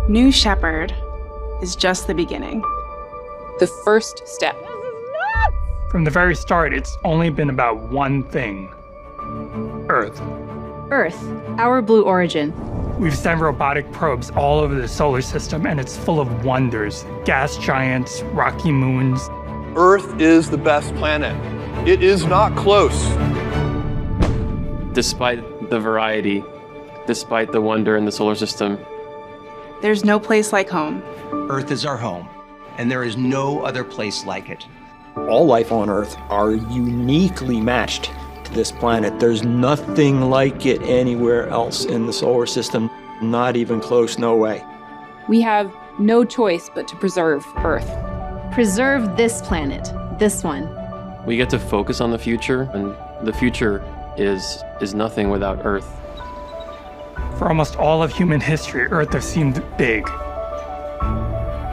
New Shepard is just the beginning. The first step. From the very start, it's only been about one thing. Earth. Earth, our blue origin. We've sent robotic probes all over the solar system, and it's full of wonders. Gas giants, rocky moons. Earth is the best planet. It is not close. Despite the variety, despite the wonder in the solar system, There's no place like home. Earth is our home, and there is no other place like it. All life on Earth are uniquely matched to this planet. There's nothing like it anywhere else in the solar system. Not even close, no way. We have no choice but to preserve Earth. Preserve this planet, this one. we get to focus on the future, and the future is nothing without Earth. For almost all of human history, Earth has seemed big.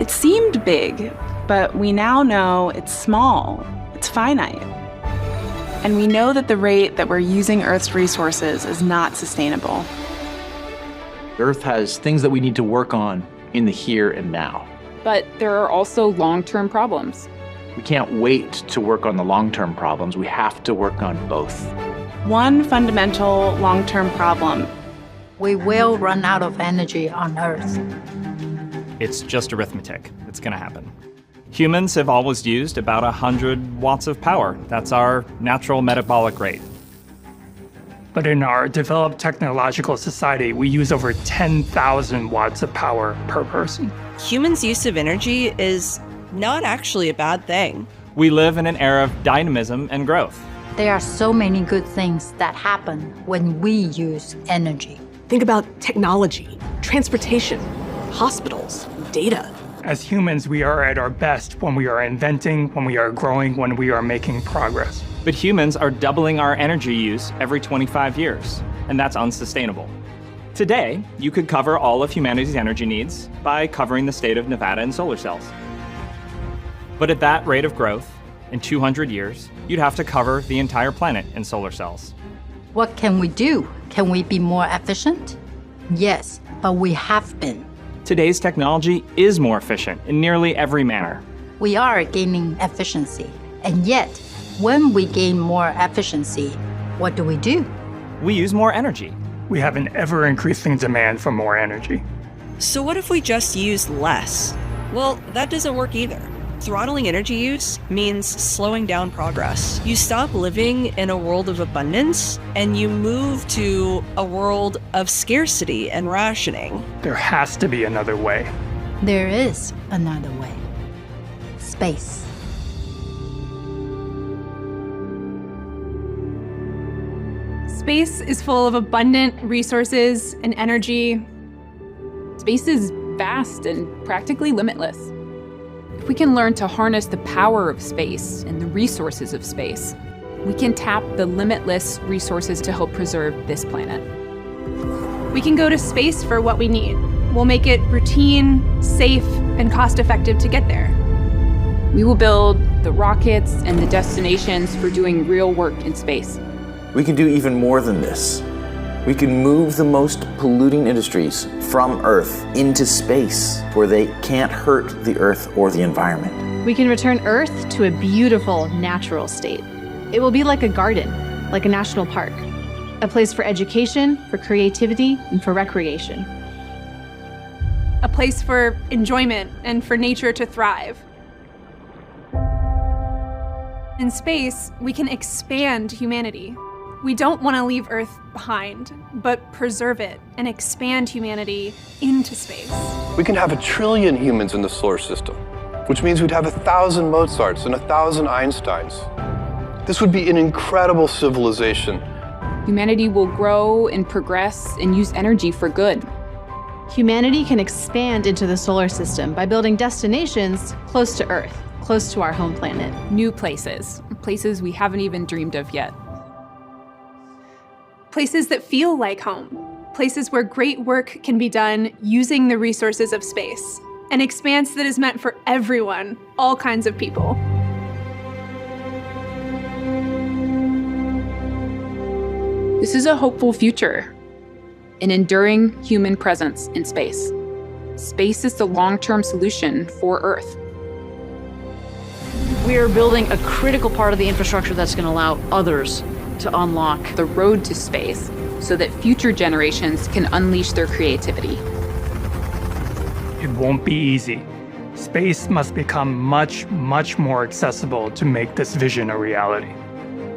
It seemed big, but we now know it's small, it's finite. And we know that the rate that we're using Earth's resources is not sustainable. Earth has things that we need to work on in the here and now. But there are also long-term problems. We can't wait to work on the long-term problems. We have to work on both. One fundamental long-term problem. We will run out of energy on Earth. It's just arithmetic. It's going to happen. Humans have always used about 100 watts of power. That's our natural metabolic rate. But in our developed technological society, we use over 10,000 watts of power per person. Humans' use of energy is not actually a bad thing. We live in an era of dynamism and growth. There are so many good things that happen when we use energy. Think about technology, transportation, hospitals, data. As humans, we are at our best when we are inventing, when we are growing, when we are making progress. But humans are doubling our energy use every 25 years, and that's unsustainable. Today, you could cover all of humanity's energy needs by covering the state of Nevada in solar cells. But at that rate of growth, in 200 years, you'd have to cover the entire planet in solar cells. What can we do? Can we be more efficient? Yes, but we have been. Today's technology is more efficient in nearly every manner. We are gaining efficiency, and yet, when we gain more efficiency, what do? We use more energy. We have an ever-increasing demand for more energy. So what if we just use less? Well, that doesn't work either. Throttling energy use means slowing down progress. You stop living in a world of abundance and you move to a world of scarcity and rationing. There has to be another way. There is another way. Space. Space is full of abundant resources and energy. Space is vast and practically limitless. If we can learn to harness the power of space and the resources of space, we can tap the limitless resources to help preserve this planet. We can go to space for what we need. We'll make it routine, safe, and cost-effective to get there. We will build the rockets and the destinations for doing real work in space. We can do even more than this. We can move the most polluting industries from Earth into space, where they can't hurt the Earth or the environment. We can return Earth to a beautiful, natural state. It will be like a garden, like a national park, a place for education, for creativity, and for recreation. A place for enjoyment and for nature to thrive. In space, we can expand humanity. We don't want to leave Earth behind, but preserve it and expand humanity into space. We can have 1 trillion humans in the solar system, which means we'd have 1,000 Mozarts and 1,000 Einsteins. This would be an incredible civilization. Humanity will grow and progress and use energy for good. Humanity can expand into the solar system by building destinations close to Earth, close to our home planet. New places, places we haven't even dreamed of yet. Places that feel like home. Places where great work can be done using the resources of space. An expanse that is meant for everyone, all kinds of people. This is a hopeful future, an enduring human presence in space. Space is the long-term solution for Earth. We are building a critical part of the infrastructure that's going to allow others to unlock the road to space so that future generations can unleash their creativity. It won't be easy. Space must become much, much more accessible to make this vision a reality.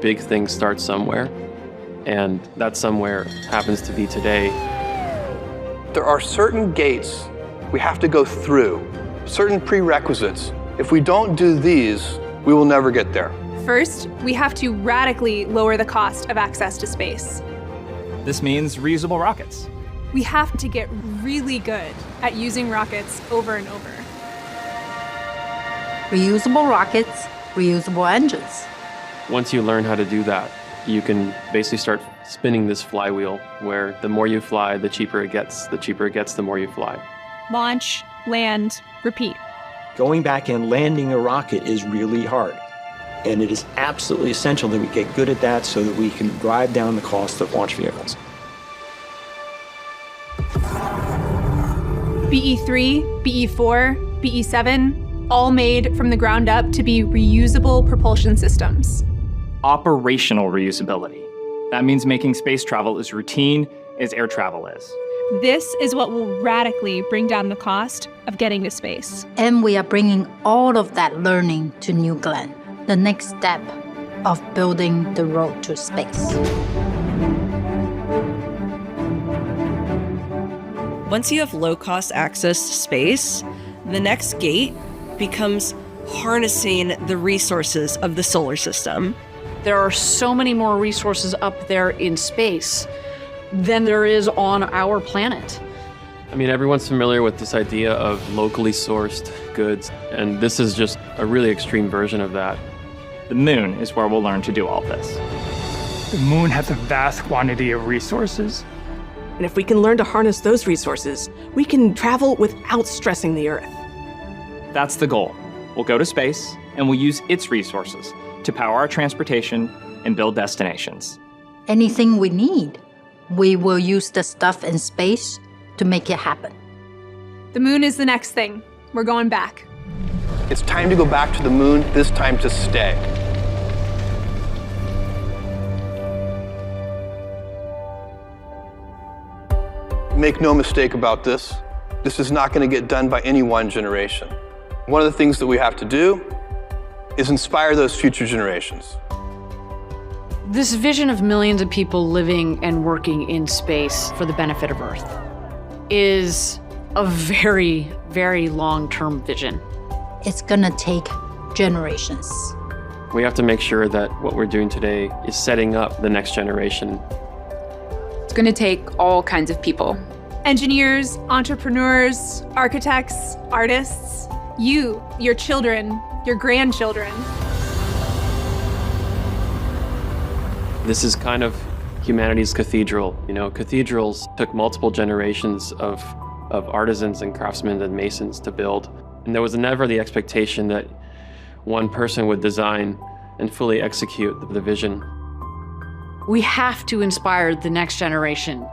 Big things start somewhere, and that somewhere happens to be today. There are certain gates we have to go through, certain prerequisites. If we don't do these, we will never get there. First, we have to radically lower the cost of access to space. This means reusable rockets. We have to get really good at using rockets over and over. Reusable rockets, reusable engines. Once you learn how to do that, you can basically start spinning this flywheel where the more you fly, the cheaper it gets. The cheaper it gets, the more you fly. Launch, land, repeat. Going back and landing a rocket is really hard. And it is absolutely essential that we get good at that so that we can drive down the cost of launch vehicles. BE-3, BE-4, BE-7, all made from the ground up to be reusable propulsion systems. Operational reusability. That means making space travel as routine as air travel is. This is what will radically bring down the cost of getting to space. And we are bringing all of that learning to New Glenn, the next step of building the road to space. Once you have low-cost access to space, the next gate becomes harnessing the resources of the solar system. There are so many more resources up there in space than there is on our planet. I mean, everyone's familiar with this idea of locally sourced goods, and this is just a really extreme version of that. The moon is where we'll learn to do all this. The moon has a vast quantity of resources. And if we can learn to harness those resources, we can travel without stressing the Earth. That's the goal. We'll go to space, and we'll use its resources to power our transportation and build destinations. Anything we need, we will use the stuff in space to make it happen. The moon is the next thing. We're going back. It's time to go back to the moon, this time to stay. Make no mistake about this. This is not going to get done by any one generation. One of the things that we have to do is inspire those future generations. This vision of millions of people living and working in space for the benefit of Earth is a very, very long-term vision. It's gonna take generations. We have to make sure that what we're doing today is setting up the next generation. It's going to take all kinds of people. Engineers, entrepreneurs, architects, artists, you, your children, your grandchildren. This is kind of humanity's cathedral. You know, cathedrals took multiple generations of artisans and craftsmen and masons to build. And there was never the expectation that one person would design and fully execute the vision. We have to inspire the next generation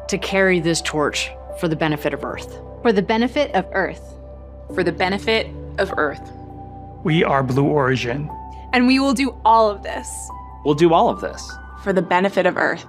to carry this torch for the benefit of Earth. For the benefit of Earth. For the benefit of Earth. We are Blue Origin. And we will do all of this. We'll do all of this. For the benefit of Earth.